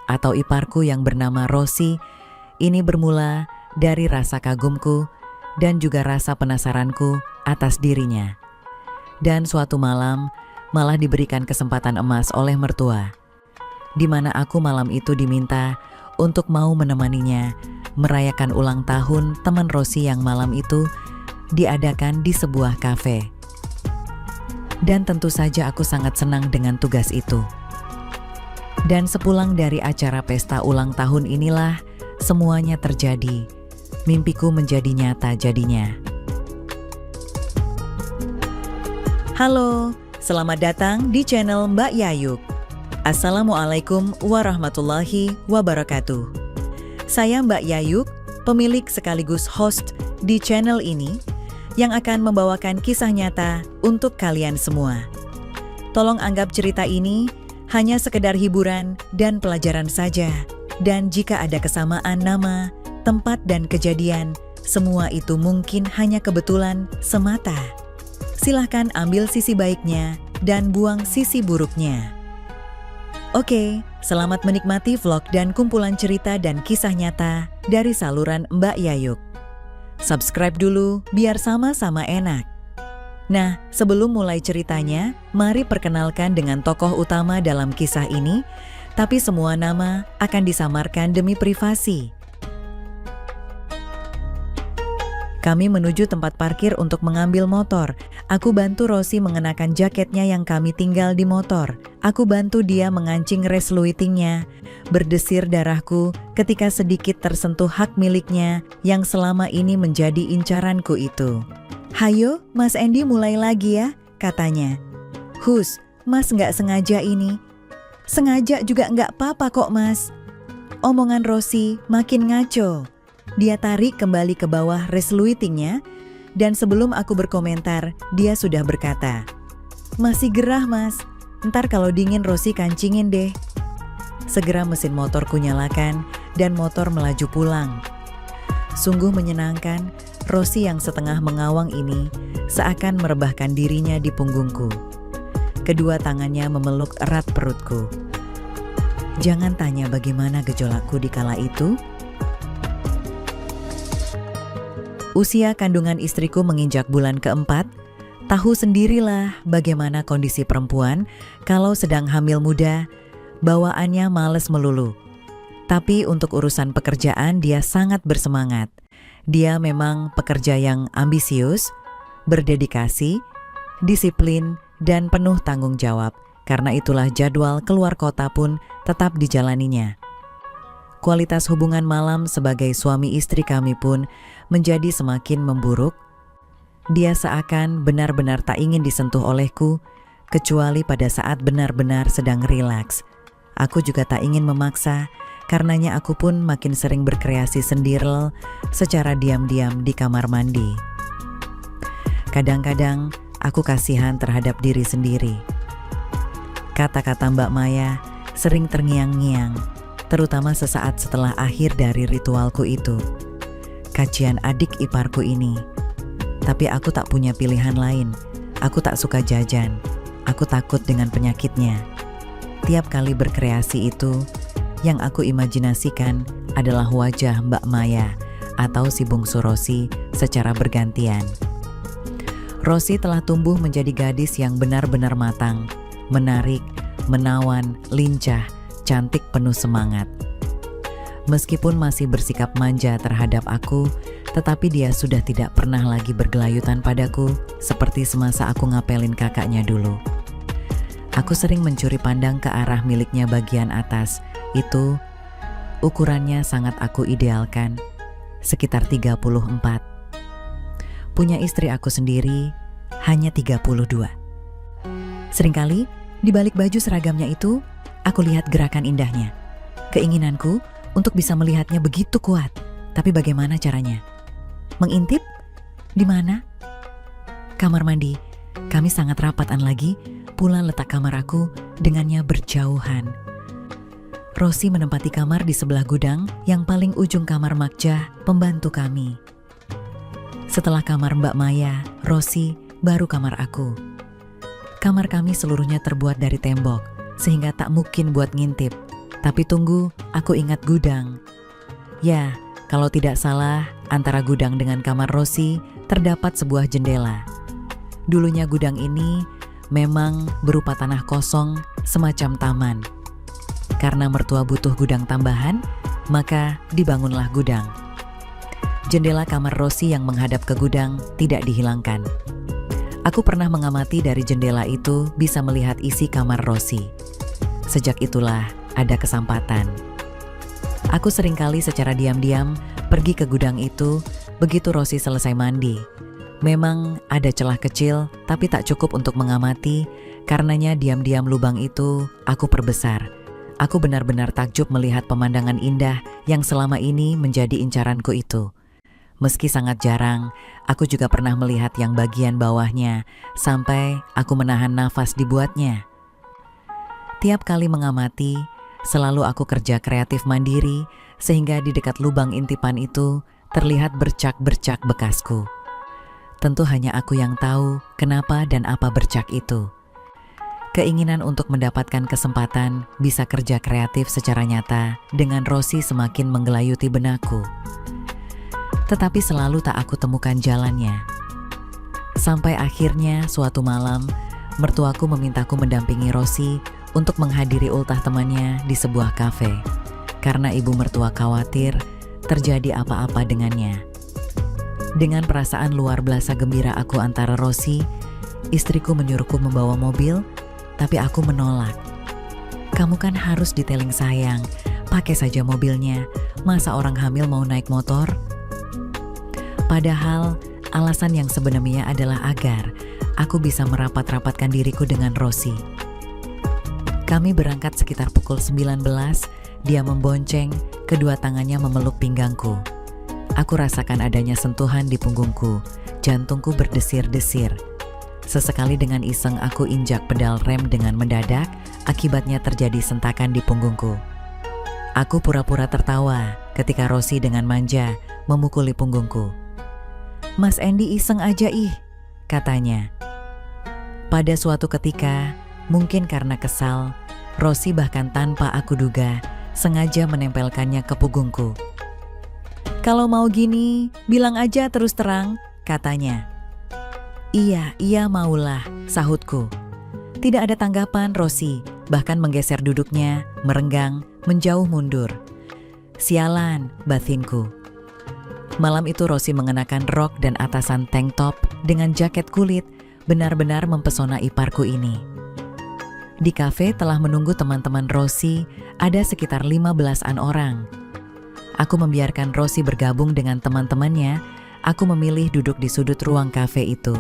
atau iparku yang bernama Rosi ini bermula dari rasa kagumku dan juga rasa penasaranku atas dirinya. Dan suatu malam malah diberikan kesempatan emas oleh mertua, di mana aku malam itu diminta untuk mau menemaninya merayakan ulang tahun teman Rosi yang malam itu diadakan di sebuah kafe. Dan tentu saja aku sangat senang dengan tugas itu. Dan sepulang dari acara pesta ulang tahun inilah semuanya terjadi. Mimpiku menjadi nyata jadinya. Halo, selamat datang di channel Mbak Yayuk. Assalamualaikum warahmatullahi wabarakatuh. Saya Mbak Yayuk, pemilik sekaligus host di channel ini yang akan membawakan kisah nyata untuk kalian semua. Tolong anggap cerita ini hanya sekedar hiburan dan pelajaran saja. Dan jika ada kesamaan nama, tempat dan kejadian, semua itu mungkin hanya kebetulan semata. Silahkan ambil sisi baiknya dan buang sisi buruknya. Oke, selamat menikmati vlog dan kumpulan cerita dan kisah nyata dari saluran Mbak Yayuk. Subscribe dulu biar sama-sama enak. Nah, sebelum mulai ceritanya, mari perkenalkan dengan tokoh utama dalam kisah ini, tapi semua nama akan disamarkan demi privasi. Kami menuju tempat parkir untuk mengambil motor. Aku bantu Rosi mengenakan jaketnya yang kami tinggal di motor. Aku bantu dia mengancing resluitingnya. Berdesir darahku ketika sedikit tersentuh hak miliknya yang selama ini menjadi incaranku itu. "Hayo, Mas Andy mulai lagi ya," katanya. "Hus, Mas nggak sengaja ini." "Sengaja juga nggak apa-apa kok, Mas." Omongan Rosi makin ngaco. Dia tarik kembali ke bawah resluitingnya, dan sebelum aku berkomentar, dia sudah berkata, "Masih gerah, Mas. Ntar kalau dingin Rosi kancingin deh." Segera mesin motorku nyalakan, dan motor melaju pulang. Sungguh menyenangkan, Rosi yang setengah mengawang ini seakan merebahkan dirinya di punggungku. Kedua tangannya memeluk erat perutku. Jangan tanya bagaimana gejolakku di kala itu. Usia kandungan istriku menginjak bulan keempat. Tahu sendirilah bagaimana kondisi perempuan kalau sedang hamil muda, bawaannya males melulu. Tapi untuk urusan pekerjaan dia sangat bersemangat. Dia memang pekerja yang ambisius, berdedikasi, disiplin, dan penuh tanggung jawab. Karena itulah jadwal keluar kota pun tetap dijalaninya. Kualitas hubungan malam sebagai suami istri kami pun menjadi semakin memburuk. Dia seakan benar-benar tak ingin disentuh olehku, kecuali pada saat benar-benar sedang rilaks. Aku juga tak ingin memaksa, karenanya aku pun makin sering berkreasi sendirel secara diam-diam di kamar mandi. Kadang-kadang aku kasihan terhadap diri sendiri. Kata-kata Mbak Maya sering terngiang-ngiang, terutama sesaat setelah akhir dari ritualku itu. Kajian adik iparku ini. Tapi aku tak punya pilihan lain. Aku tak suka jajan. Aku takut dengan penyakitnya. Tiap kali berkreasi itu, yang aku imajinasikan adalah wajah Mbak Maya atau si bungsu Rosi secara bergantian. Rosi telah tumbuh menjadi gadis yang benar-benar matang, menarik, menawan, lincah, cantik penuh semangat. Meskipun masih bersikap manja terhadap aku, tetapi dia sudah tidak pernah lagi bergelayutan padaku seperti semasa aku ngapelin kakaknya dulu. Aku sering mencuri pandang ke arah miliknya bagian atas. Itu ukurannya sangat aku idealkan, sekitar 34. Punya istri aku sendiri hanya 32. Seringkali di balik baju seragamnya itu, aku lihat gerakan indahnya. Keinginanku untuk bisa melihatnya begitu kuat. Tapi bagaimana caranya? Mengintip? Di mana? Kamar mandi. Kami sangat rapatan lagi, pula letak kamar aku dengannya berjauhan. Rosi menempati kamar di sebelah gudang yang paling ujung kamar Makjah, pembantu kami. Setelah kamar Mbak Maya, Rosi, baru kamar aku. Kamar kami seluruhnya terbuat dari tembok, sehingga tak mungkin buat ngintip. Tapi tunggu, aku ingat gudang. Ya, kalau tidak salah, antara gudang dengan kamar Rosi terdapat sebuah jendela. Dulunya gudang ini memang berupa tanah kosong semacam taman. Karena mertua butuh gudang tambahan, maka dibangunlah gudang. Jendela kamar Rosi yang menghadap ke gudang tidak dihilangkan. Aku pernah mengamati dari jendela itu bisa melihat isi kamar Rosi. Sejak itulah ada kesempatan. Aku seringkali secara diam-diam pergi ke gudang itu begitu Rosi selesai mandi. Memang ada celah kecil tapi tak cukup untuk mengamati, karenanya diam-diam lubang itu aku perbesar. Aku benar-benar takjub melihat pemandangan indah yang selama ini menjadi incaranku itu. Meski sangat jarang, aku juga pernah melihat yang bagian bawahnya sampai aku menahan nafas dibuatnya. Tiap kali mengamati, selalu aku kerja kreatif mandiri sehingga di dekat lubang intipan itu terlihat bercak-bercak bekasku. Tentu hanya aku yang tahu kenapa dan apa bercak itu. Keinginan untuk mendapatkan kesempatan bisa kerja kreatif secara nyata dengan Rosi semakin menggelayuti benakku. Tetapi selalu tak aku temukan jalannya. Sampai akhirnya suatu malam, mertuaku memintaku mendampingi Rosi untuk menghadiri ultah temannya di sebuah kafe. Karena ibu mertua khawatir terjadi apa-apa dengannya. Dengan perasaan luar biasa gembira aku antara Rosi, istriku menyuruhku membawa mobil, tapi aku menolak. Kamu kan harus detailing sayang, pakai saja mobilnya, masa orang hamil mau naik motor? Padahal alasan yang sebenarnya adalah agar aku bisa merapat-rapatkan diriku dengan Rosi. Kami berangkat sekitar pukul 19, dia membonceng, kedua tangannya memeluk pinggangku. Aku rasakan adanya sentuhan di punggungku, jantungku berdesir-desir. Sesekali dengan iseng aku injak pedal rem dengan mendadak, akibatnya terjadi sentakan di punggungku. Aku pura-pura tertawa ketika Rosi dengan manja memukuli punggungku. "Mas Andy iseng aja ih," katanya. Pada suatu ketika, mungkin karena kesal, Rosi bahkan tanpa aku duga, sengaja menempelkannya ke punggungku. "Kalau mau gini, bilang aja terus terang," katanya. Iya maulah," sahutku. Tidak ada tanggapan Rosi, bahkan menggeser duduknya, merenggang, menjauh mundur. "Sialan," batinku. Malam itu Rosi mengenakan rok dan atasan tank top dengan jaket kulit, benar-benar mempesona iparku ini. Di kafe telah menunggu teman-teman Rosi, ada sekitar 15-an orang. Aku membiarkan Rosi bergabung dengan teman-temannya. Aku memilih duduk di sudut ruang kafe itu.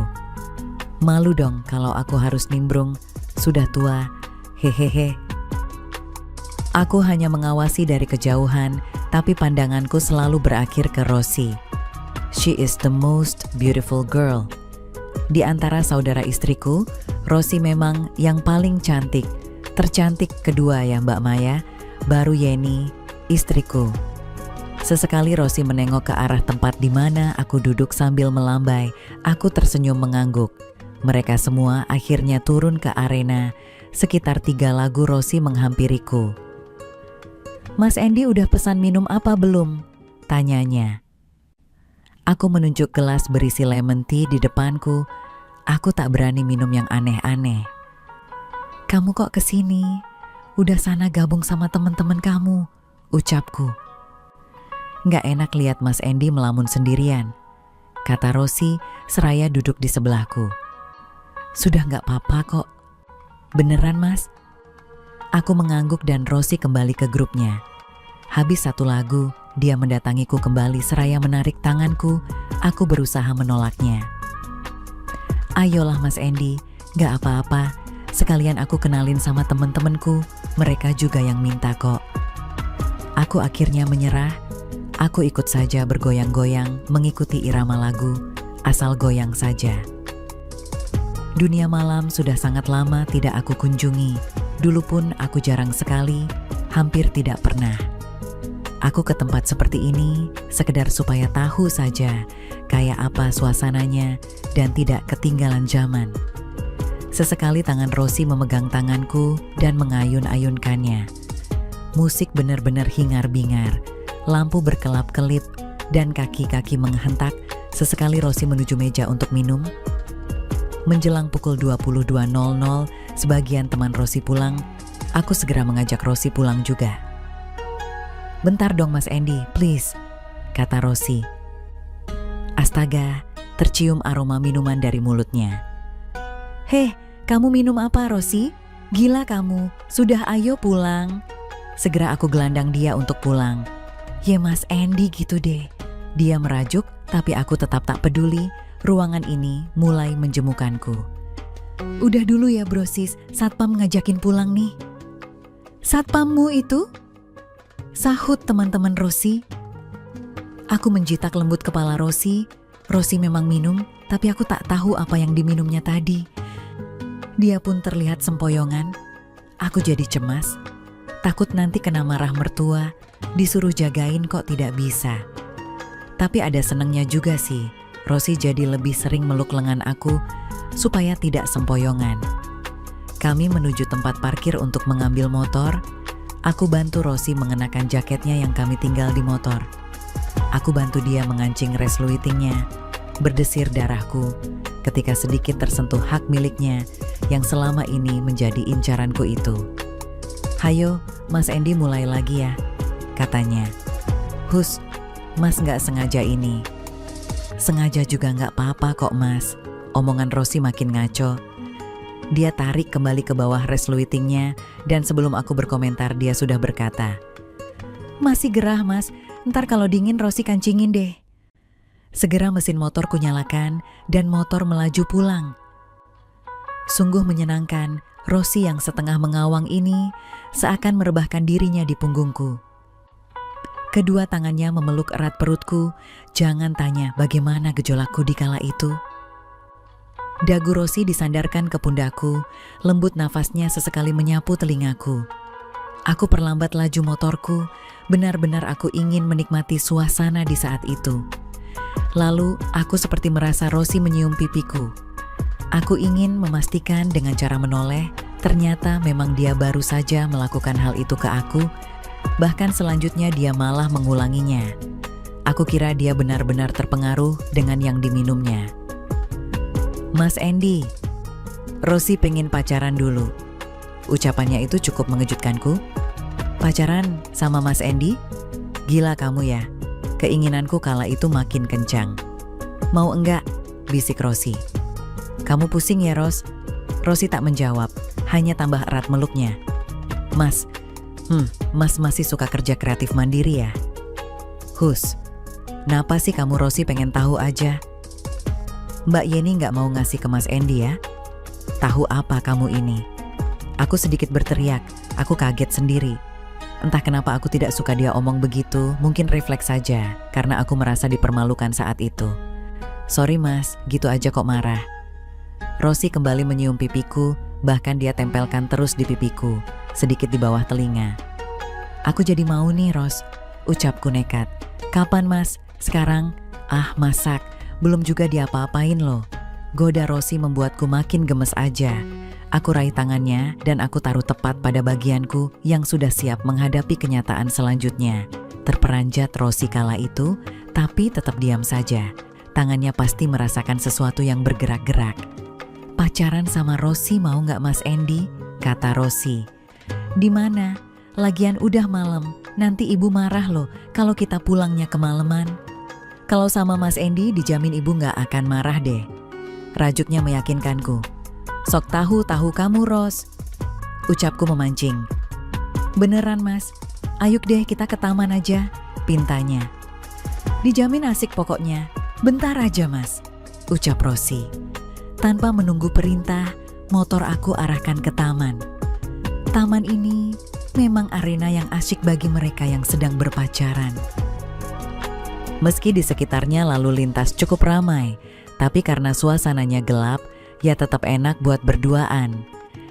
Malu dong kalau aku harus nimbrung, sudah tua, hehehe. Aku hanya mengawasi dari kejauhan, tapi pandanganku selalu berakhir ke Rosi. She is the most beautiful girl. Di antara saudara istriku, Rosi memang yang paling cantik. Tercantik kedua ya Mbak Maya, baru Yeni, istriku. Sesekali Rosi menengok ke arah tempat di mana aku duduk sambil melambai. Aku tersenyum mengangguk. Mereka semua akhirnya turun ke arena. Sekitar 3 lagu Rosi menghampiriku. "Mas Andy udah pesan minum apa belum?" tanyanya. Aku menunjuk gelas berisi lemon tea di depanku. Aku tak berani minum yang aneh-aneh. "Kamu kok kesini? Udah sana gabung sama teman-teman kamu," ucapku. "Nggak enak lihat Mas Andy melamun sendirian," kata Rosi seraya duduk di sebelahku. "Sudah nggak apa-apa kok." "Beneran Mas?" Aku mengangguk dan Rosi kembali ke grupnya. Habis 1 lagu, dia mendatangiku kembali seraya menarik tanganku. Aku berusaha menolaknya. "Ayolah Mas Andy, nggak apa-apa. Sekalian aku kenalin sama temen-temenku. Mereka juga yang minta kok." Aku akhirnya menyerah. Aku ikut saja bergoyang-goyang mengikuti irama lagu, asal goyang saja. Dunia malam sudah sangat lama tidak aku kunjungi. Dulu pun aku jarang sekali, hampir tidak pernah. Aku ke tempat seperti ini sekedar supaya tahu saja kayak apa suasananya dan tidak ketinggalan zaman. Sesekali tangan Rosi memegang tanganku dan mengayun-ayunkannya. Musik benar-benar hingar-bingar, lampu berkelap-kelip, dan kaki-kaki menghentak. Sesekali Rosi menuju meja untuk minum. Menjelang pukul 22.00, sebagian teman Rosi pulang. Aku segera mengajak Rosi pulang juga. "Bentar dong Mas Andy, please," kata Rosi. Astaga, tercium aroma minuman dari mulutnya. "Heh, kamu minum apa Rosi? Gila kamu, sudah ayo pulang." Segera aku gelandang dia untuk pulang. "Ya Mas Andy gitu deh." Dia merajuk, tapi aku tetap tak peduli. Ruangan ini mulai menjemukanku. "Udah dulu ya brosis, satpam ngajakin pulang nih." "Satpammu itu?" sahut teman-teman Rosi. Aku menjitak lembut kepala Rosi. Rosi memang minum, tapi aku tak tahu apa yang diminumnya tadi. Dia pun terlihat sempoyongan. Aku jadi cemas. Takut nanti kena marah mertua, disuruh jagain kok tidak bisa. Tapi ada senengnya juga sih, Rosi jadi lebih sering meluk lengan aku supaya tidak sempoyongan. Kami menuju tempat parkir untuk mengambil motor. Aku bantu Rosi mengenakan jaketnya yang kami tinggal di motor. Aku bantu dia mengancing resluitingnya. Berdesir darahku ketika sedikit tersentuh hak miliknya yang selama ini menjadi incaranku itu. "Hayo, Mas Andy mulai lagi ya," katanya. "Hus, Mas gak sengaja ini." "Sengaja juga gak apa-apa kok Mas." Omongan Rosi makin ngaco. Dia tarik kembali ke bawah resluitingnya dan sebelum aku berkomentar dia sudah berkata, "Masih gerah Mas, ntar kalau dingin Rosi kancingin deh." Segera mesin motorku nyalakan dan motor melaju pulang. Sungguh menyenangkan, Rosi yang setengah mengawang ini seakan merebahkan dirinya di punggungku. Kedua tangannya memeluk erat perutku. Jangan tanya bagaimana gejolakku di kala itu. Dagu Rosi disandarkan ke pundakku, lembut nafasnya sesekali menyapu telingaku. Aku perlambat laju motorku, benar-benar aku ingin menikmati suasana di saat itu. Lalu aku seperti merasa Rosi menyium pipiku. Aku ingin memastikan dengan cara menoleh, ternyata memang dia baru saja melakukan hal itu ke aku, bahkan selanjutnya dia malah mengulanginya. Aku kira dia benar-benar terpengaruh dengan yang diminumnya. "Mas Andy, Rosi pengen pacaran dulu." Ucapannya itu cukup mengejutkanku. "Pacaran sama Mas Andy? Gila kamu ya." Keinginanku kala itu makin kencang. "Mau enggak?" bisik Rosi. "Kamu pusing ya Ros?" Rosi tak menjawab, hanya tambah erat meluknya. Mas masih suka kerja kreatif mandiri ya?" "Hus, kenapa sih kamu Rosi pengen tahu aja?" "Mbak Yeni gak mau ngasih ke Mas Andy ya?" "Tahu apa kamu ini?" Aku sedikit berteriak, aku kaget sendiri. Entah kenapa aku tidak suka dia omong begitu, mungkin refleks saja, karena aku merasa dipermalukan saat itu. "Sorry Mas, gitu aja kok marah." Rosi kembali menyium pipiku, bahkan dia tempelkan terus di pipiku, sedikit di bawah telinga. "Aku jadi mau nih Ros," ucapku nekat. "Kapan Mas? Sekarang?" "Ah masak, belum juga diapa-apain loh." Goda Rosi membuatku makin gemes aja. Aku raih tangannya dan aku taruh tepat pada bagianku yang sudah siap menghadapi kenyataan selanjutnya. Terperanjat Rosi kala itu, tapi tetap diam saja. Tangannya pasti merasakan sesuatu yang bergerak-gerak. "Pacaran sama Rosi mau nggak Mas Andy?" kata Rosi. "Di mana? Lagian udah malam, nanti ibu marah loh kalau kita pulangnya kemalaman." "Kalau sama Mas Andy dijamin ibu nggak akan marah deh." Rajuknya meyakinkanku. "Sok tahu kamu Ros," ucapku memancing. "Beneran Mas, ayuk deh kita ke taman aja," pintanya. "Dijamin asik pokoknya, bentar aja Mas," ucap Rosi. Tanpa menunggu perintah, motor aku arahkan ke taman. Taman ini memang arena yang asyik bagi mereka yang sedang berpacaran. Meski di sekitarnya lalu lintas cukup ramai, tapi karena suasananya gelap, ya tetap enak buat berduaan.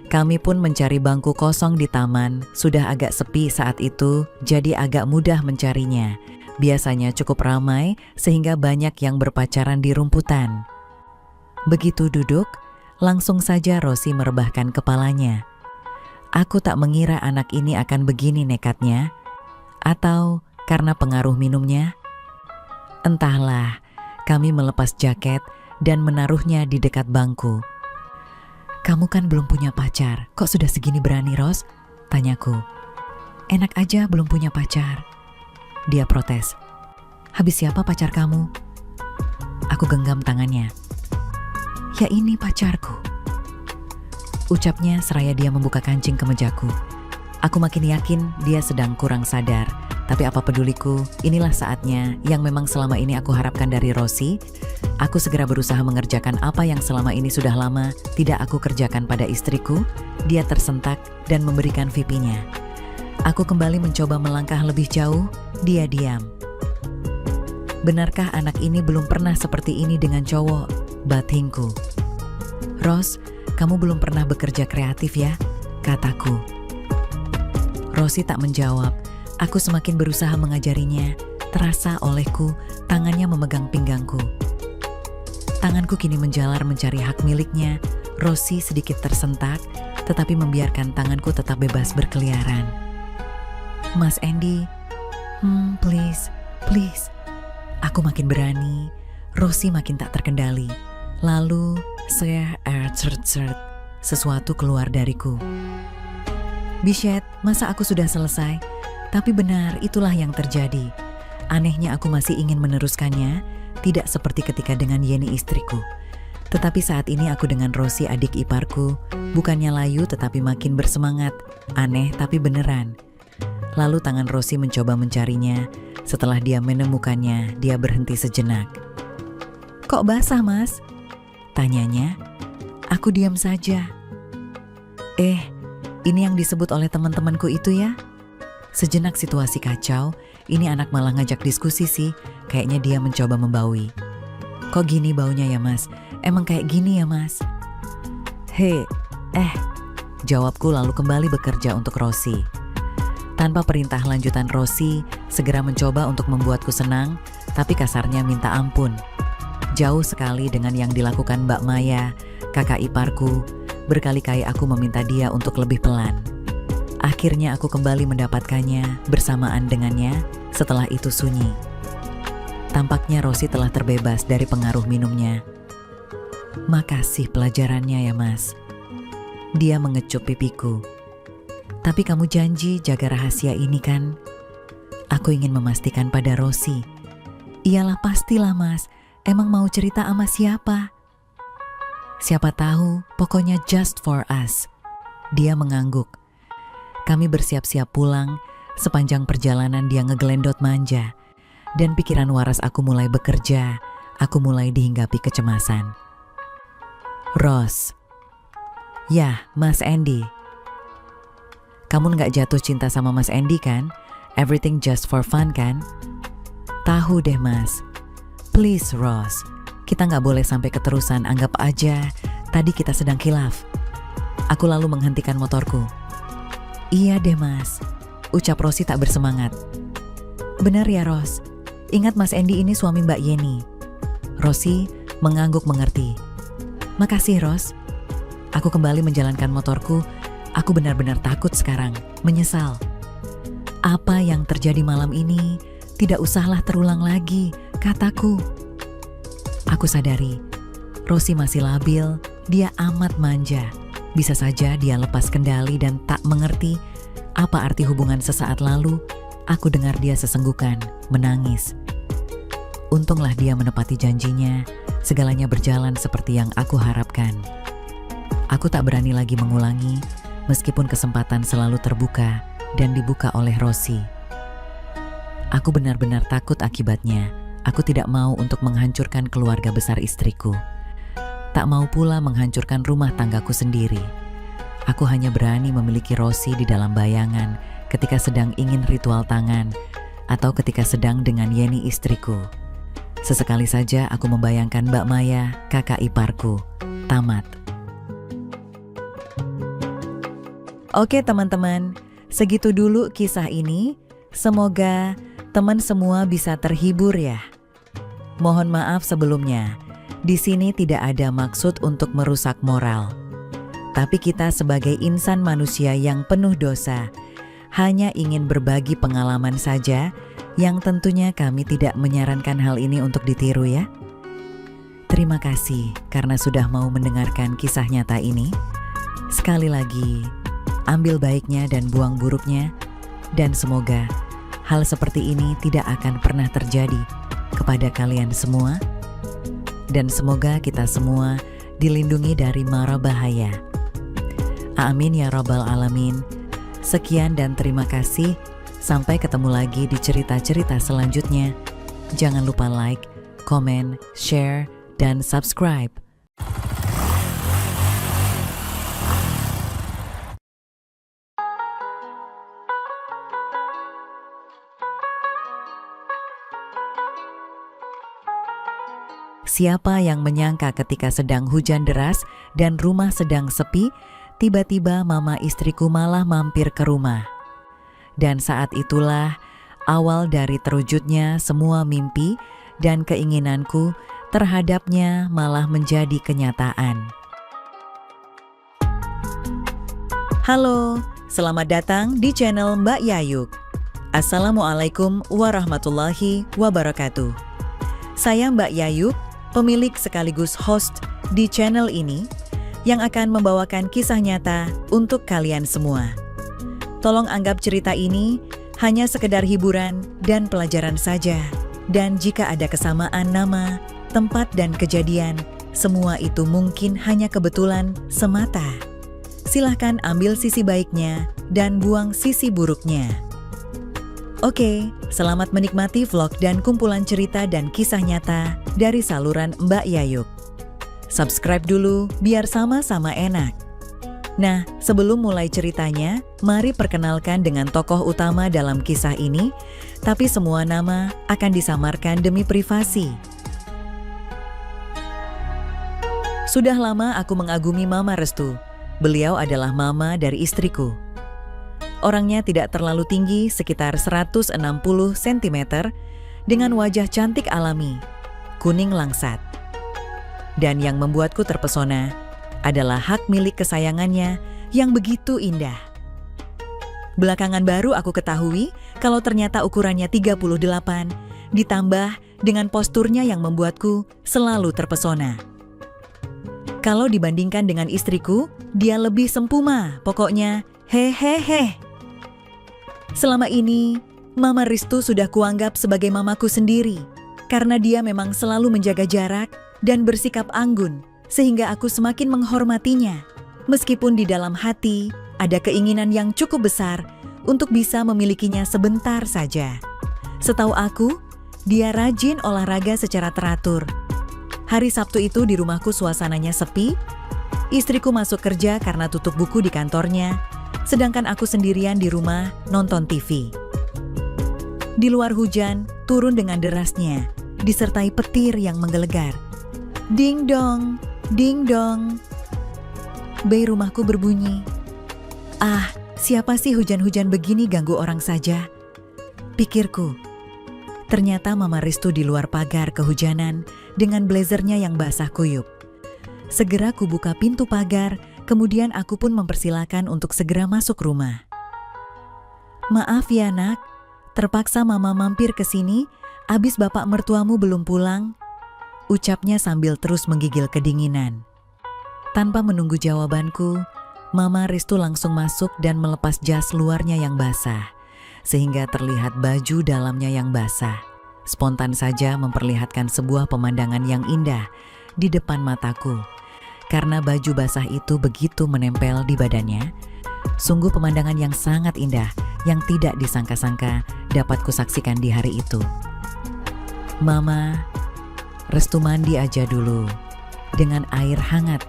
Kami pun mencari bangku kosong di taman, sudah agak sepi saat itu, jadi agak mudah mencarinya. Biasanya cukup ramai, sehingga banyak yang berpacaran di rumputan. Begitu duduk, langsung saja Rosi merebahkan kepalanya. Aku tak mengira anak ini akan begini nekatnya, atau karena pengaruh minumnya. Entahlah, kami melepas jaket dan menaruhnya di dekat bangku. "Kamu kan belum punya pacar, kok sudah segini berani, Ros?" tanyaku. "Enak aja belum punya pacar," dia protes. "Habis siapa pacar kamu?" Aku genggam tangannya. "Ya ini pacarku," ucapnya seraya dia membuka kancing kemejaku. Aku makin yakin dia sedang kurang sadar. Tapi apa peduliku, inilah saatnya yang memang selama ini aku harapkan dari Rosi. Aku segera berusaha mengerjakan apa yang selama ini sudah lama tidak aku kerjakan pada istriku. Dia tersentak dan memberikan pipinya. Aku kembali mencoba melangkah lebih jauh, dia diam. "Benarkah anak ini belum pernah seperti ini dengan cowok?" batingku. "Ros, kamu belum pernah bekerja kreatif ya?" kataku. Rosi tak menjawab. Aku semakin berusaha mengajarinya. Terasa olehku, tangannya memegang pinggangku. Tanganku kini menjalar mencari hak miliknya. Rosi sedikit tersentak, tetapi membiarkan tanganku tetap bebas berkeliaran. "Mas Andy, please. Aku makin berani. Rosi makin tak terkendali. Lalu, sesuatu keluar dariku. "Bishet, masa aku sudah selesai?" Tapi benar, itulah yang terjadi. Anehnya aku masih ingin meneruskannya, tidak seperti ketika dengan Yeni istriku. Tetapi saat ini aku dengan Rosi adik iparku, bukannya layu tetapi makin bersemangat. Aneh tapi beneran. Lalu tangan Rosi mencoba mencarinya. Setelah dia menemukannya, dia berhenti sejenak. "Kok basah, Mas?" tanyanya. Aku diam saja. Ini yang disebut oleh teman-temanku itu ya?" Sejenak situasi kacau, ini anak malah ngajak diskusi sih, kayaknya dia mencoba membaui. "Kok gini baunya ya, Mas? Emang kayak gini ya, Mas?" Jawabku lalu kembali bekerja untuk Rosi. Tanpa perintah lanjutan Rosi, segera mencoba untuk membuatku senang, tapi kasarnya minta ampun. Jauh sekali dengan yang dilakukan Mbak Maya, kakak iparku. Berkali-kali aku meminta dia untuk lebih pelan. Akhirnya aku kembali mendapatkannya bersamaan dengannya, setelah itu sunyi. Tampaknya Rosi telah terbebas dari pengaruh minumnya. "Makasih pelajarannya ya, Mas." Dia mengecup pipiku. "Tapi kamu janji jaga rahasia ini kan?" Aku ingin memastikan pada Rosi. "Iyalah pastilah, Mas. Emang mau cerita sama siapa?" "Siapa tahu, pokoknya just for us." Dia mengangguk. Kami bersiap-siap pulang. Sepanjang perjalanan dia ngegelendot manja. Dan pikiran waras aku mulai bekerja. Aku mulai dihinggapi kecemasan. "Ros." "Ya, Mas Andy." "Kamu nggak jatuh cinta sama Mas Andy kan? Everything just for fun kan?" "Tahu deh, Mas. Please, Ros. Kita nggak boleh sampai keterusan. Anggap aja tadi kita sedang khilaf." Aku lalu menghentikan motorku. "Iya deh, Mas," ucap Rosi tak bersemangat. "Benar ya, Ros. Ingat Mas Andy ini suami Mbak Yeni." Rosi mengangguk mengerti. "Makasih, Ros." Aku kembali menjalankan motorku. Aku benar-benar takut sekarang, menyesal. Apa yang terjadi malam ini tidak usahlah terulang lagi, kataku. Aku sadari, Rosi masih labil, dia amat manja. Bisa saja dia lepas kendali dan tak mengerti apa arti hubungan sesaat lalu. Aku dengar dia sesenggukan, menangis. Untunglah dia menepati janjinya, segalanya berjalan seperti yang aku harapkan. Aku tak berani lagi mengulangi, meskipun kesempatan selalu terbuka dan dibuka oleh Rosi. Aku benar-benar takut akibatnya. Aku tidak mau untuk menghancurkan keluarga besar istriku. Tak mau pula menghancurkan rumah tanggaku sendiri. Aku hanya berani memiliki Rosi di dalam bayangan ketika sedang ingin ritual tangan atau ketika sedang dengan Yeni istriku. Sesekali saja aku membayangkan Mbak Maya, kakak iparku. Tamat. Oke teman-teman, segitu dulu kisah ini. Semoga teman semua bisa terhibur ya. Mohon maaf sebelumnya. Di sini tidak ada maksud untuk merusak moral. Tapi kita sebagai insan manusia yang penuh dosa, hanya ingin berbagi pengalaman saja, yang tentunya kami tidak menyarankan hal ini untuk ditiru ya. Terima kasih karena sudah mau mendengarkan kisah nyata ini. Sekali lagi, ambil baiknya dan buang buruknya, dan semoga hal seperti ini tidak akan pernah terjadi kepada kalian semua. Dan semoga kita semua dilindungi dari mara bahaya. Amin ya rabbal alamin. Sekian dan terima kasih. Sampai ketemu lagi di cerita-cerita selanjutnya. Jangan lupa like, komen, share, dan subscribe. Siapa yang menyangka ketika sedang hujan deras dan rumah sedang sepi, tiba-tiba mama istriku malah mampir ke rumah. Dan saat itulah awal dari terwujudnya semua mimpi dan keinginanku terhadapnya malah menjadi kenyataan. Halo, selamat datang di channel Mbak Yayuk. Assalamualaikum warahmatullahi wabarakatuh. Saya Mbak Yayuk, pemilik sekaligus host di channel ini yang akan membawakan kisah nyata untuk kalian semua. Tolong anggap cerita ini hanya sekedar hiburan dan pelajaran saja. Dan jika ada kesamaan nama, tempat dan kejadian, semua itu mungkin hanya kebetulan semata. Silahkan ambil sisi baiknya dan buang sisi buruknya. Oke, selamat menikmati vlog dan kumpulan cerita dan kisah nyata dari saluran Mbak Yayuk. Subscribe dulu biar sama-sama enak. Nah, sebelum mulai ceritanya, mari perkenalkan dengan tokoh utama dalam kisah ini, tapi semua nama akan disamarkan demi privasi. Sudah lama aku mengagumi Mama Restu. Beliau adalah mama dari istriku. Orangnya tidak terlalu tinggi, sekitar 160 cm, dengan wajah cantik alami, kuning langsat. Dan yang membuatku terpesona adalah hak milik kesayangannya yang begitu indah. Belakangan baru aku ketahui kalau ternyata ukurannya 38, ditambah dengan posturnya yang membuatku selalu terpesona. Kalau dibandingkan dengan istriku, dia lebih sempurna, pokoknya hehehe. Selama ini, Mama Restu sudah kuanggap sebagai mamaku sendiri, karena dia memang selalu menjaga jarak dan bersikap anggun, sehingga aku semakin menghormatinya. Meskipun di dalam hati ada keinginan yang cukup besar untuk bisa memilikinya sebentar saja. Setahu aku, dia rajin olahraga secara teratur. Hari Sabtu itu di rumahku suasananya sepi. Istriku masuk kerja karena tutup buku di kantornya, sedangkan aku sendirian di rumah nonton TV. Di luar hujan turun dengan derasnya, disertai petir yang menggelegar. Ding dong, ding dong. Bay rumahku berbunyi. Ah, siapa sih hujan-hujan begini ganggu orang saja? Pikirku. Ternyata Mama Restu di luar pagar kehujanan dengan blazernya yang basah kuyup. Segera kubuka pintu pagar, kemudian aku pun mempersilakan untuk segera masuk rumah. Maaf ya nak, terpaksa Mama mampir ke sini, abis bapak mertuamu belum pulang. Ucapnya sambil terus menggigil kedinginan. Tanpa menunggu jawabanku, Mama Restu langsung masuk dan melepas jas luarnya yang basah, sehingga terlihat baju dalamnya yang basah. Spontan saja memperlihatkan sebuah pemandangan yang indah di depan mataku. Karena baju basah itu begitu menempel di badannya, sungguh pemandangan yang sangat indah yang tidak disangka-sangka dapat kusaksikan di hari itu. Mama Restu mandi aja dulu dengan air hangat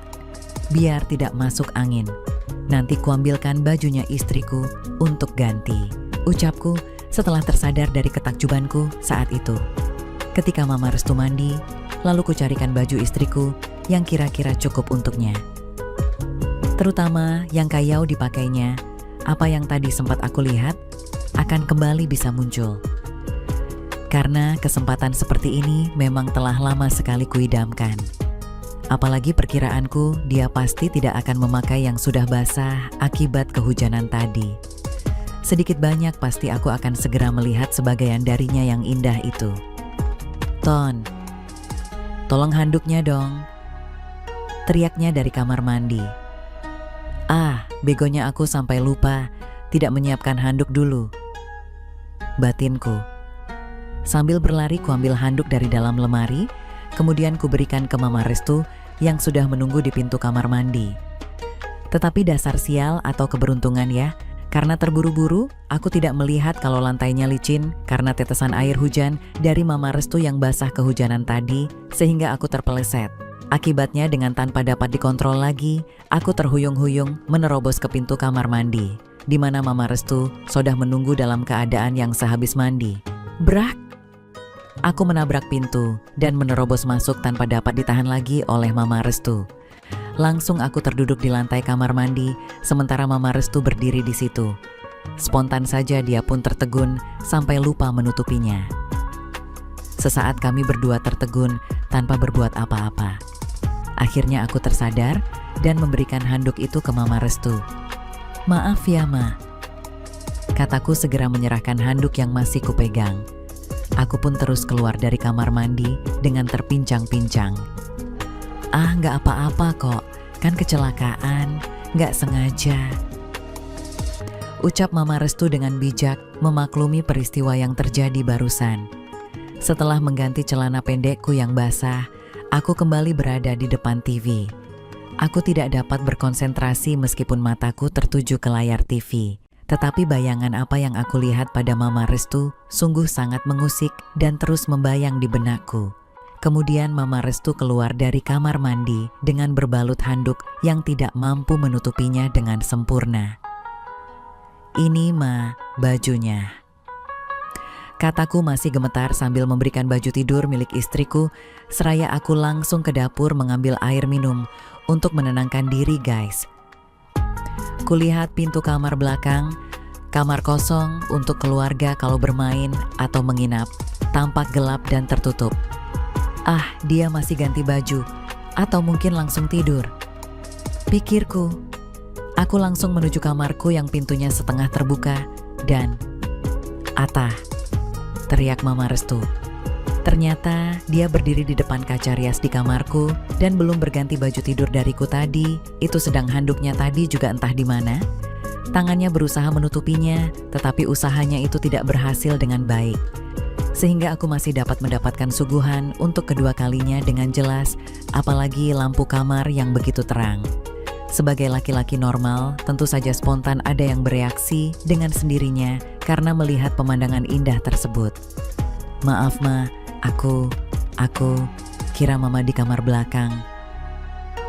biar tidak masuk angin. Nanti kuambilkan bajunya istriku untuk ganti, ucapku setelah tersadar dari ketakjubanku saat itu. Ketika Mama Restu mandi, lalu kucarikan baju istriku yang kira-kira cukup untuknya. Terutama yang kayau dipakainya, apa yang tadi sempat aku lihat akan kembali bisa muncul. Karena kesempatan seperti ini memang telah lama sekali kuidamkan. Apalagi perkiraanku dia pasti tidak akan memakai yang sudah basah akibat kehujanan tadi. Sedikit banyak pasti aku akan segera melihat sebagian darinya yang indah itu. "Ton, tolong handuknya dong," teriaknya dari kamar mandi. "Ah, begonya aku sampai lupa tidak menyiapkan handuk dulu," batinku. Sambil berlari kuambil handuk dari dalam lemari, kemudian kuberikan ke Mama Restu yang sudah menunggu di pintu kamar mandi. Tetapi dasar sial atau keberuntungan ya, karena terburu-buru, aku tidak melihat kalau lantainya licin karena tetesan air hujan dari Mama Restu yang basah kehujanan tadi, sehingga aku terpeleset. Akibatnya dengan tanpa dapat dikontrol lagi, aku terhuyung-huyung menerobos ke pintu kamar mandi, di mana Mama Restu sudah menunggu dalam keadaan yang sehabis mandi. Brak! Aku menabrak pintu dan menerobos masuk tanpa dapat ditahan lagi oleh Mama Restu. Langsung aku terduduk di lantai kamar mandi, sementara Mama Restu berdiri di situ. Spontan saja dia pun tertegun sampai lupa menutupinya. Sesaat kami berdua tertegun tanpa berbuat apa-apa. Akhirnya aku tersadar dan memberikan handuk itu ke Mama Restu. "Maaf ya, Ma," kataku segera menyerahkan handuk yang masih kupegang. Aku pun terus keluar dari kamar mandi dengan terpincang-pincang. "Ah, nggak apa-apa kok, kan kecelakaan, nggak sengaja," ucap Mama Restu dengan bijak memaklumi peristiwa yang terjadi barusan. Setelah mengganti celana pendekku yang basah, aku kembali berada di depan TV. Aku tidak dapat berkonsentrasi meskipun mataku tertuju ke layar TV. Tetapi bayangan apa yang aku lihat pada Mama Restu sungguh sangat mengusik dan terus membayang di benakku. Kemudian Mama Restu keluar dari kamar mandi dengan berbalut handuk yang tidak mampu menutupinya dengan sempurna. "Ini, Ma, bajunya," kataku masih gemetar sambil memberikan baju tidur milik istriku, seraya aku langsung ke dapur mengambil air minum untuk menenangkan diri, guys. Kulihat pintu kamar belakang, kamar kosong untuk keluarga kalau bermain atau menginap, tampak gelap dan tertutup. Ah, dia masih ganti baju, atau mungkin langsung tidur, pikirku. Aku langsung menuju kamarku yang pintunya setengah terbuka dan "Atah!" teriak Mama Restu. Ternyata dia berdiri di depan kaca rias di kamarku dan belum berganti baju tidur dariku tadi. Itu sedang handuknya tadi juga entah di mana. Tangannya berusaha menutupinya, tetapi usahanya itu tidak berhasil dengan baik. Sehingga aku masih dapat mendapatkan suguhan untuk kedua kalinya dengan jelas, apalagi lampu kamar yang begitu terang. Sebagai laki-laki normal, tentu saja spontan ada yang bereaksi dengan sendirinya karena melihat pemandangan indah tersebut. "Maaf, Ma, aku kira Mama di kamar belakang,"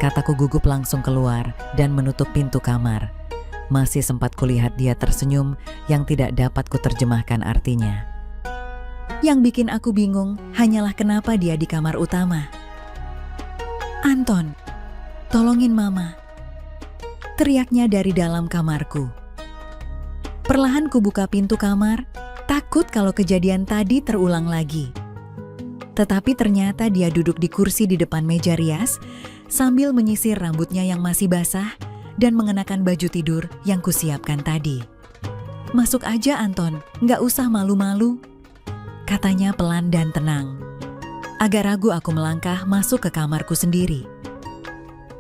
kataku gugup langsung keluar dan menutup pintu kamar. Masih sempat kulihat dia tersenyum yang tidak dapat kuterjemahkan artinya. Yang bikin aku bingung hanyalah kenapa dia di kamar utama. "Anton, tolongin Mama," teriaknya dari dalam kamarku. Perlahan kubuka pintu kamar, takut kalau kejadian tadi terulang lagi. Tetapi ternyata dia duduk di kursi di depan meja rias sambil menyisir rambutnya yang masih basah dan mengenakan baju tidur yang kusiapkan tadi. "Masuk aja Anton, nggak usah malu-malu," katanya pelan dan tenang. Agak ragu aku melangkah masuk ke kamarku sendiri.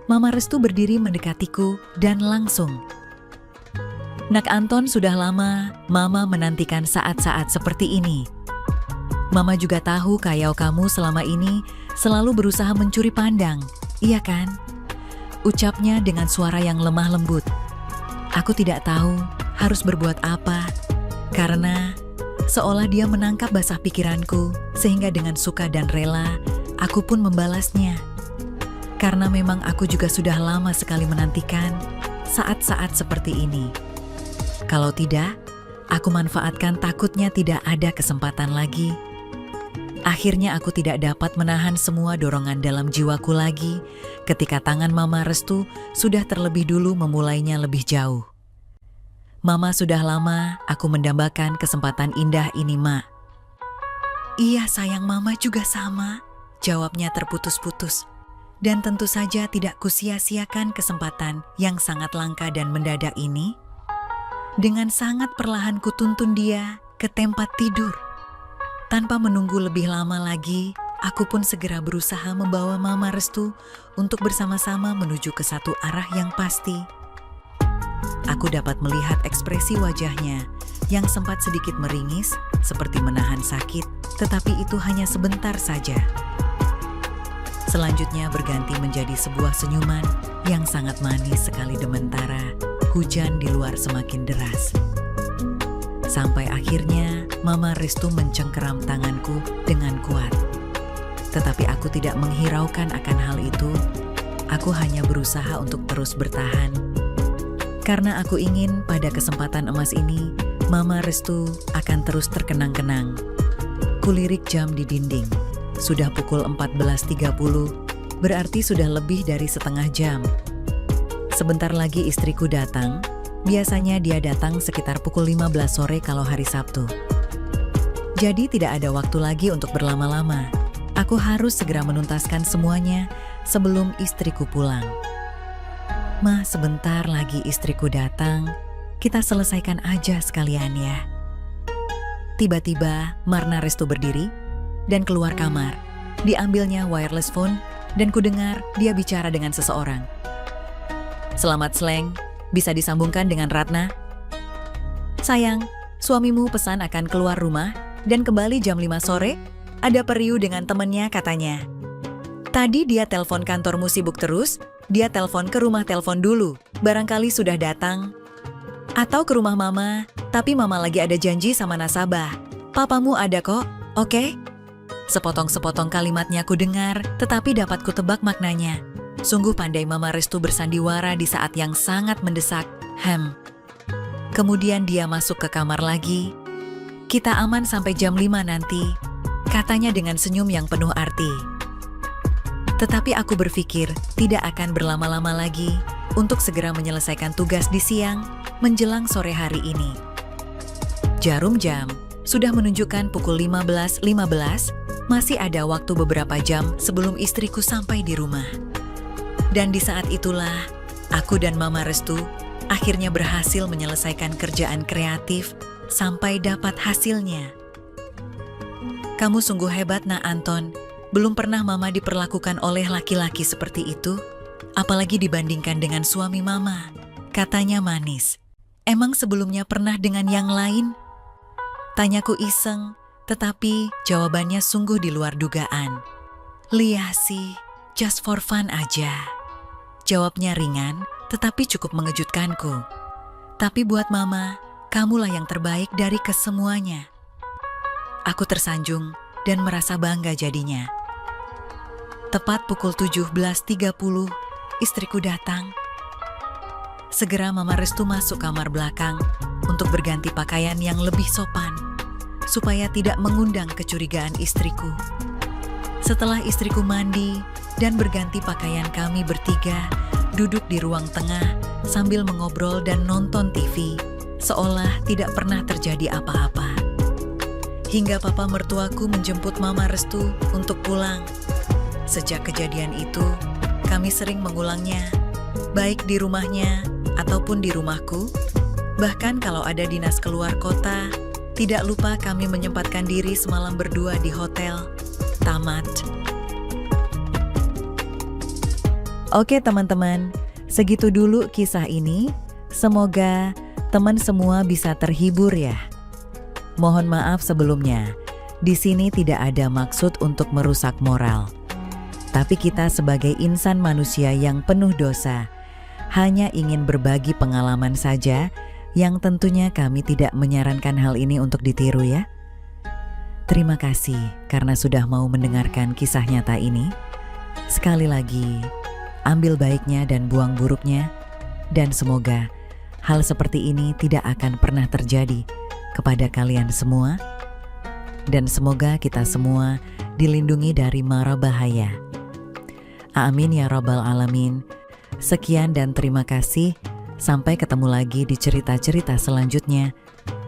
Mama Restu berdiri mendekatiku dan langsung, "Nak Anton, sudah lama Mama menantikan saat-saat seperti ini. Mama juga tahu kayak kamu selama ini selalu berusaha mencuri pandang, iya kan?" ucapnya dengan suara yang lemah lembut. Aku tidak tahu harus berbuat apa, karena seolah dia menangkap basah pikiranku, sehingga dengan suka dan rela, aku pun membalasnya. Karena memang aku juga sudah lama sekali menantikan saat-saat seperti ini. Kalau tidak, aku manfaatkan takutnya tidak ada kesempatan lagi. Akhirnya aku tidak dapat menahan semua dorongan dalam jiwaku lagi ketika tangan Mama Restu sudah terlebih dulu memulainya lebih jauh. "Mama, sudah lama aku mendambakan kesempatan indah ini, Ma." "Iya sayang, Mama juga sama," jawabnya terputus-putus. Dan tentu saja tidak kusia-siakan kesempatan yang sangat langka dan mendadak ini. Dengan sangat perlahan kutuntun dia ke tempat tidur. Tanpa menunggu lebih lama lagi, aku pun segera berusaha membawa Mama Restu untuk bersama-sama menuju ke satu arah yang pasti. Aku dapat melihat ekspresi wajahnya yang sempat sedikit meringis, seperti menahan sakit, tetapi itu hanya sebentar saja. Selanjutnya berganti menjadi sebuah senyuman yang sangat manis sekali sementara hujan di luar semakin deras. Sampai akhirnya Mama Restu mencengkeram tanganku dengan kuat. Tetapi aku tidak menghiraukan akan hal itu. Aku hanya berusaha untuk terus bertahan. Karena aku ingin pada kesempatan emas ini, Mama Restu akan terus terkenang-kenang. Kulirik jam di dinding. Sudah pukul 14.30, berarti sudah lebih dari setengah jam. Sebentar lagi istriku datang. Biasanya dia datang sekitar pukul 15 sore kalau hari Sabtu. Jadi tidak ada waktu lagi untuk berlama-lama. Aku harus segera menuntaskan semuanya sebelum istriku pulang. Ma, sebentar lagi istriku datang. Kita selesaikan aja sekalian ya. Tiba-tiba Marna Restu berdiri dan keluar kamar. Diambilnya wireless phone dan kudengar dia bicara dengan seseorang. Selamat Sleng, bisa disambungkan dengan Ratna? Sayang, suamimu pesan akan keluar rumah dan kembali jam 5 sore. Ada periu dengan temennya katanya. Tadi dia telepon kantormu sibuk terus, dia telepon ke rumah telepon dulu. Barangkali sudah datang. Atau ke rumah Mama, tapi Mama lagi ada janji sama nasabah. Papamu ada kok, oke? Sepotong-sepotong kalimatnya ku dengar, tetapi dapat ku tebak maknanya. Sungguh pandai Mama Restu bersandiwara di saat yang sangat mendesak. Kemudian dia masuk ke kamar lagi. Kita aman sampai jam 5 nanti, katanya dengan senyum yang penuh arti. Tetapi aku berpikir tidak akan berlama-lama lagi untuk segera menyelesaikan tugas di siang menjelang sore hari ini. Jarum jam sudah menunjukkan pukul 15.15, masih ada waktu beberapa jam sebelum istriku sampai di rumah. Dan di saat itulah, aku dan Mama Restu akhirnya berhasil menyelesaikan kerjaan kreatif sampai dapat hasilnya. Kamu sungguh hebat, Nak Anton. Belum pernah Mama diperlakukan oleh laki-laki seperti itu, apalagi dibandingkan dengan suami Mama, katanya manis. Emang sebelumnya pernah dengan yang lain? Tanyaku iseng, tetapi jawabannya sungguh di luar dugaan. Liah sih, just for fun aja. Jawabnya ringan, tetapi cukup mengejutkanku. Tapi buat Mama, kamulah yang terbaik dari kesemuanya. Aku tersanjung dan merasa bangga jadinya. Tepat pukul 17.30, istriku datang. Segera Mama Restu masuk kamar belakang untuk berganti pakaian yang lebih sopan, supaya tidak mengundang kecurigaan istriku. Setelah istriku mandi dan berganti pakaian, kami bertiga duduk di ruang tengah sambil mengobrol dan nonton TV, seolah tidak pernah terjadi apa-apa. Hingga papa mertuaku menjemput Mama Restu untuk pulang. Sejak kejadian itu, kami sering mengulangnya, baik di rumahnya ataupun di rumahku. Bahkan kalau ada dinas keluar kota, tidak lupa kami menyempatkan diri semalam berdua di hotel. Tamat. Oke teman-teman, segitu dulu kisah ini. Semoga teman semua bisa terhibur ya. Mohon maaf sebelumnya, di sini tidak ada maksud untuk merusak moral. Tapi kita sebagai insan manusia yang penuh dosa, hanya ingin berbagi pengalaman saja, yang tentunya kami tidak menyarankan hal ini untuk ditiru ya. Terima kasih karena sudah mau mendengarkan kisah nyata ini. Sekali lagi, ambil baiknya dan buang buruknya, dan semoga hal seperti ini tidak akan pernah terjadi kepada kalian semua, dan semoga kita semua dilindungi dari mara bahaya. Amin ya Rabbal Alamin. Sekian dan terima kasih. Sampai ketemu lagi di cerita-cerita selanjutnya.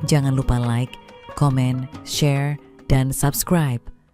Jangan lupa like, komen, share, dan subscribe.